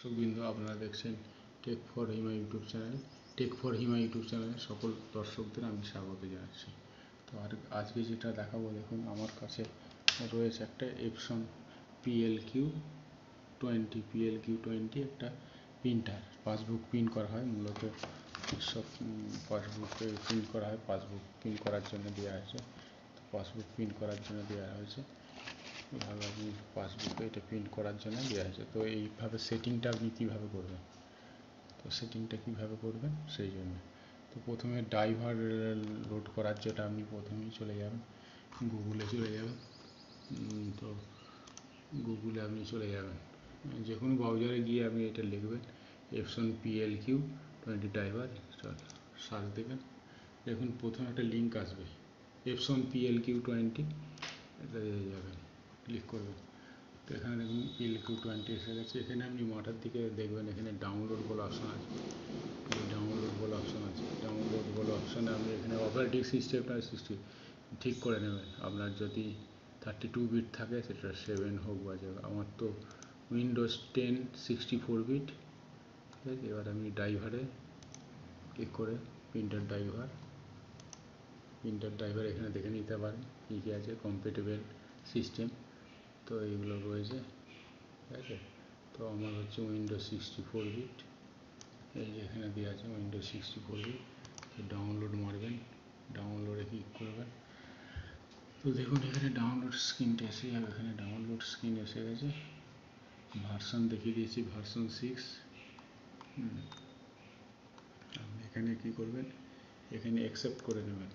দর্শকবৃন্দ, আপনারা দেখছেন tech for Hima YouTube channel. Tech for Hima YouTube চ্যানেলের সকল দর্শকদের আমি স্বাগত জানাচ্ছি। তো আজকে যেটা দেখাবো, দেখুন আমার কাছে রয়েছে একটা এপসন PLQ20 একটা প্রিন্টার। পাসবুক প্রিন্ট করা হয়, মূলত সব পাসবুকে প্রিন্ট করা হয়। পাসবুক প্রিন্ট করার জন্য দেওয়া হয়েছে। তো পাসবুক প্রিন্ট করার জন্য দেওয়া হয়েছে এভাবে আপনি পাসবুকে এটা প্রিন্ট করার জন্য দেওয়া হয়েছে। তো এইভাবে সেটিংটা আপনি কীভাবে করবেন, সেই জন্য তো প্রথমে ড্রাইভার লোড করার জন্য আপনি প্রথমেই চলে যাবেন গুগলে। তো গুগলে আপনি চলে যাবেন, যে কোনো ব্রাউজারে গিয়ে আপনি এটা লিখবেন Epson PLQ20 driver install, search দেবেন। দেখুন প্রথমে একটা লিঙ্ক আসবে, এপসন PLQ20, এটা যাবেন, ক্লিক করবেন। তো এখানে দেখুন PLQ20 এসে গেছে। এখানে আপনি মাথার দিকে দেখবেন, এখানে ডাউনলোড বলে অপশান আছে। ডাউনলোড বলে অপশানে আপনি এখানে অপারেটিং সিস্টেমটা ঠিক করে নেবেন। আপনার যদি 32 বিট থাকে সেটা 7 হোক বা যাবে। আমার তো উইন্ডোজ 10 64 বিট। ঠিক আছে, এবার আমি ড্রাইভারে ক্লিক করে প্রিন্টার ড্রাইভার এখানে দেখে নিতে পারেন কী কী আছে, কম্প্যাটিবল সিস্টেম। তো এইগুলো রয়েছে, ঠিক আছে। তো আমার হচ্ছে উইন্ডোজ 64 বিট, এই যে এখানে দেওয়া আছে উইন্ডোজ 64 বিট। ডাউনলোড মারবেন, ডাউনলোডে ক্লিক করবেন। তো দেখুন এখানে ডাউনলোড স্ক্রিনটা এসে যাবে। এখানে ডাউনলোড স্ক্রিন এসে গেছে। ভার্সন দেখিয়ে দিয়েছি, ভার্সন 6। আপনি এখানে কী করবেন, এখানে অ্যাকসেপ্ট করে নেবেন।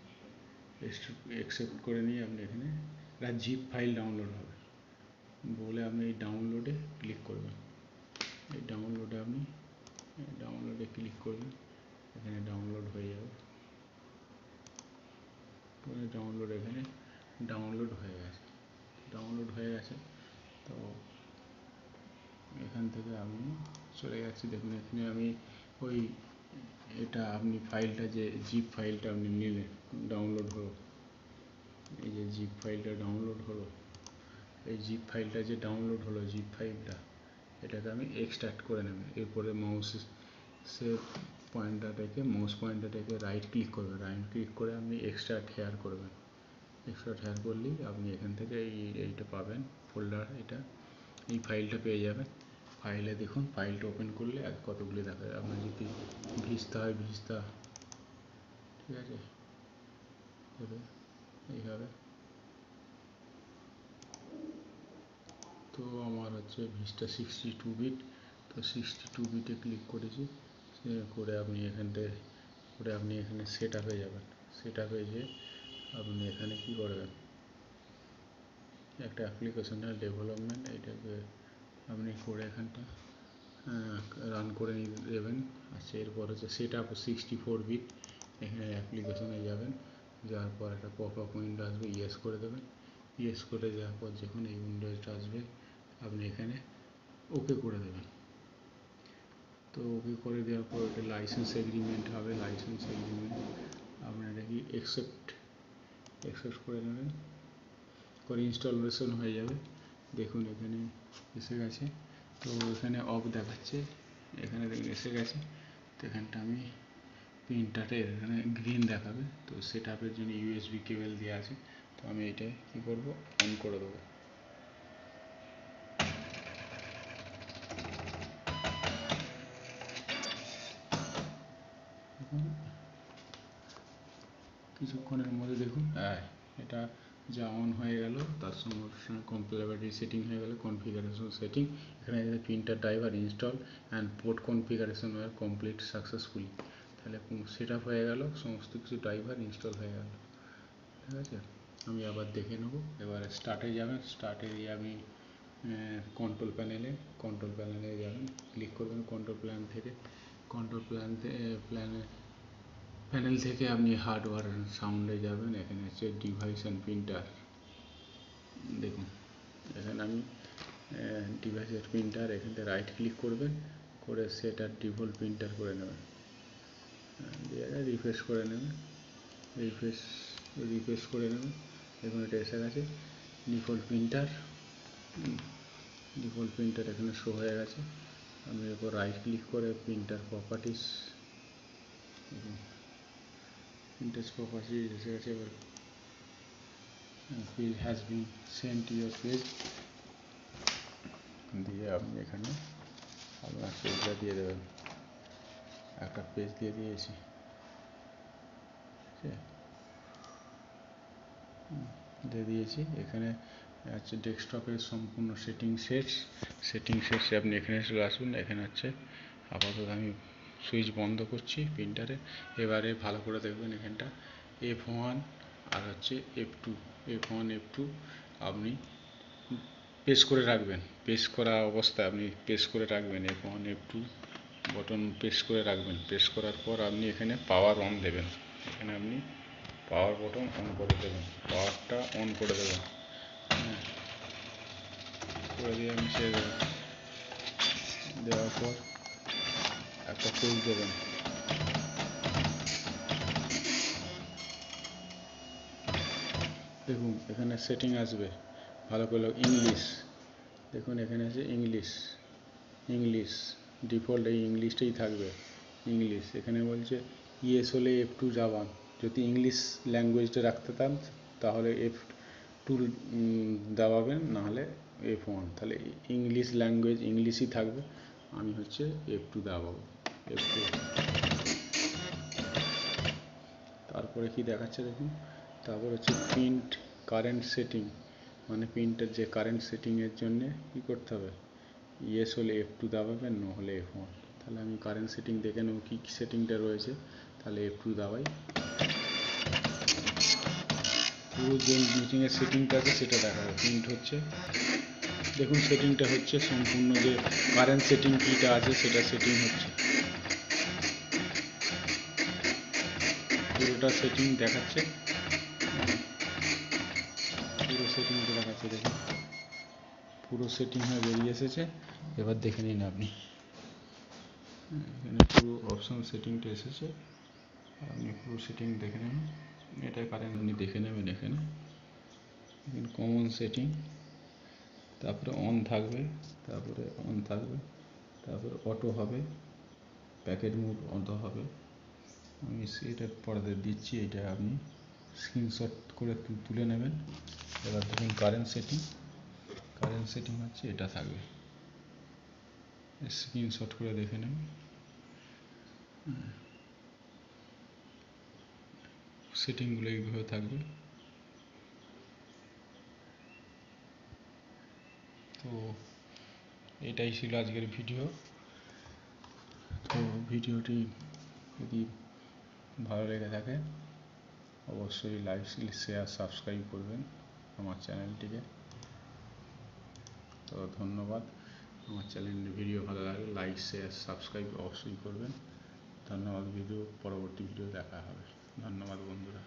অ্যাকসেপ্ট করে নিয়ে আপনি এখানে একটা জিপ ফাইল ডাউনলোড হবে বলে আপনি এই ডাউনলোডে ক্লিক করবেন। এই ডাউনলোডে ক্লিক করবেন, এখানে ডাউনলোড হয়ে যাবে। এখানে ডাউনলোড হয়ে গেছে। তো এখান থেকে আমি চলে যাচ্ছি। দেখুন এখানে আমি এটা আপনি ফাইলটা, যে জিপ ফাইলটা আপনি নিলেন, ডাউনলোড হলো, এই যে জিপ ফাইলটা ডাউনলোড হলো, এই জিপ ফাইলটা এটাকে আমি এক্সট্রাক্ট করে নেবেন। এরপরে মাউস পয়েন্টারটাকে রাইট ক্লিক করে আপনি এক্সট্রাক্ট হেয়ার করবেন। এক্সট্রাক্ট করলেই আপনি এখান থেকে এইটা পাবেন, ফোল্ডার, এই ফাইলটা পেয়ে যাবেন। ফাইলে দেখুন, ফাইলটা ওপেন করলে আর কতগুলি দেখাবে। আপনার যদি ভিস্তা হয় ভিস্তা, ঠিক আছে, এইভাবে। তো আমার হচ্ছে ভিস্তা 62 বিট। তো 62 বিটে ক্লিক করেছি, করে আপনি এখানে সেট আপে যাবেন। সেট আপে যেয়ে আপনি এখানে কী করবেন, একটা অ্যাপ্লিকেশনের ডেভেলপমেন্ট, এটাকে আপনি করে এখানটা রান করে দেবেন। আচ্ছা, এরপর হচ্ছে সেট আপ 64 বিট। এখানে অ্যাপ্লিকেশনে যাবেন, যাওয়ার পর একটা পপ আপ উইন্ডো আসবে, ইয়েস করে দেবেন। ইয়েস করে দেওয়ার পর যখন এই উইন্ডোজটা আসবে, আপনি এখানে ওকে করে দেবেন। তো ওকে করে দেওয়ার পর একটা লাইসেন্স এগ্রিমেন্ট হবে। আপনারা কি অ্যাকসেপ্ট করে নেবেন, করে ইনস্টলেশন হয়ে যাবে। দেখুন এখানে এসে গেছে। তো এখানে অফ দেখাচ্ছে, এখানে এসে গেছে। তো এখানটা আমি প্রিন্টারে এখানে গ্রিন দেখাবে। তো সেট আপের জন্য USB কেবল দেওয়া আছে। তো আমি এটা কী করবো, অন করে দেবো। কিছুক্ষণের মধ্যে দেখুন এটা যা অন হয়ে গেল, তার সঙ্গে কম্প্যাটিবিলিটি সেটিং হয়ে গেল, কনফিগারেশন সেটিং। এখানে printer driver install and port configuration were complete successfully. তাহলে সেট আপ হয়ে গেল, সমস্ত কিছু ড্রাইভার ইনস্টল হয়ে গেল। ঠিক আছে, আমি আবার দেখে নেব। এবার স্টার্টে যাবেন। স্টার্টে গিয়ে আমি কন্ট্রোল প্যানেলে যাবেন, ক্লিক করবেন প্যানেল থেকে আপনি হার্ডওয়্যার অ্যান্ড সাউন্ডে যাবেন। এখানে হচ্ছে ডিভাইস অ্যান্ড প্রিন্টার। দেখুন এখানে আমি ডিভাইস অ্যান্ড প্রিন্টার, এখান থেকে রাইট ক্লিক করবেন, করে সেট আর ডিফল্ট প্রিন্টার করে নেবেন। দিয়ে রিফ্রেশ করে নেবেন। দেখুন এটা এসে গেছে ডিফল্ট প্রিন্টার। এখানে শো হয়ে গেছে। আমি এরপর রাইট ক্লিক করে প্রিন্টার প্রপার্টিস, প্রিন্টার প্রপার্টিস এসে গেছে। এবার page has been send to your page দিয়ে আপনি এখানে আপনার পেজটা দিয়ে দেবেন। একটা পেজ দিয়ে দিয়েছি, এখানে হচ্ছে ডেস্কটপের সম্পূর্ণ সেটিং শেষে আপনি এখানে চলে আসুন। এখানে হচ্ছে আপাতত আমি সুইচ বন্ধ করছি প্রিন্টারে। এবারে ভালো করে দেখবেন এখানটা F1 আর হচ্ছে F1 F2 আপনি প্রেস করে রাখবেন, প্রেস করা অবস্থায় আপনি প্রেস করে রাখবেন। F1 F2 বটন প্রেস করে রাখবেন। প্রেস করার পর আপনি এখানে পাওয়ার অন দেবেন। এখানে আপনি পাওয়ার বটন অন করে দেবেন, পাওয়ারটা অন করে দেবেন, করে দিয়ে আপনি ছেড়ে দেবেন। দেওয়ার পর একটা পেজ দেবেন। দেখুন এখানে সেটিং আসবে, ভালো করে ইংলিশ, দেখুন এখানে আছে ইংলিশ ডিফল্ট এই ইংলিশটাই থাকবে, ইংলিশ। এখানে বলছে ইয়েস হলে F2 দাবান, যদি ইংলিশ ল্যাঙ্গুয়েজটা রাখতে চান তাহলে F2 দাবাবেন, নাহলে F1। তাহলে ইংলিশ ল্যাঙ্গুয়েজ ইংলিশই থাকবে, আমি হচ্ছে F2 দাবাবো, F2। তারপরে কি দেখাচ্ছে দেখুন, তারপর হচ্ছে প্রিন্ট কারেন্ট সেটিং, মানে প্রিন্টের যে কারেন্ট সেটিংয়ের জন্য কী করতে হবে, ইয়েস হলে F2 দাবাবেন, নো হলে F1। তাহলে আমি কারেন্ট সেটিং দেখে নেব কী সেটিংটা রয়েছে, তাহলে F2 দাবাই। পুরো যে মিটিংয়ের সেটিংটা আছে সেটা দেখাবে। প্রিন্ট হচ্ছে, দেখুন সেটিংটা হচ্ছে সম্পূর্ণ যে কারেন্ট সেটিং কীটা আছে সেটা সেটিং হচ্ছে, পুরোটা সেটিং দেখাচ্ছে, পুরো সেটিংটা দেখাচ্ছে। দেখুন পুরো সেটিং হয়ে বেরিয়ে এসেছে। এবার দেখে নিন আপনি, এখানে পুরো অপশান সেটিংটা এসেছে, আপনি পুরো সেটিং দেখে নেবেন। এটা কারেন্ট আপনি দেখে নেবেন। এখানে কমন সেটিং, তারপরে অন থাকবে, তারপরে অটো হবে, প্যাকেট মোড অটো হবে। আমি সেটা পরে দিচ্ছি, এটা আপনি স্ক্রিনশট করে তুলে নেবেন। এবার দেখুন কারেন্ট সেটিং হচ্ছে এটা থাকবে, স্ক্রিনশট করে দেখে নেবেন। সেটিংগুলো এইভাবে থাকবে। তো এটাই ছিল আজকের ভিডিও। তো ভিডিওটি যদি ভালো লেগে থাকে অবশ্যই লাইক শেয়ার সাবস্ক্রাইব করবেন আমার চ্যানেলটিকে। তো ধন্যবাদ। আমার চ্যানেলের ভিডিও ভালো লাগলে লাইক শেয়ার সাবস্ক্রাইব অবশ্যই করবেন। ধন্যবাদ। পরবর্তী ভিডিও দেখা হবে। ধন্যবাদ বন্ধুরা।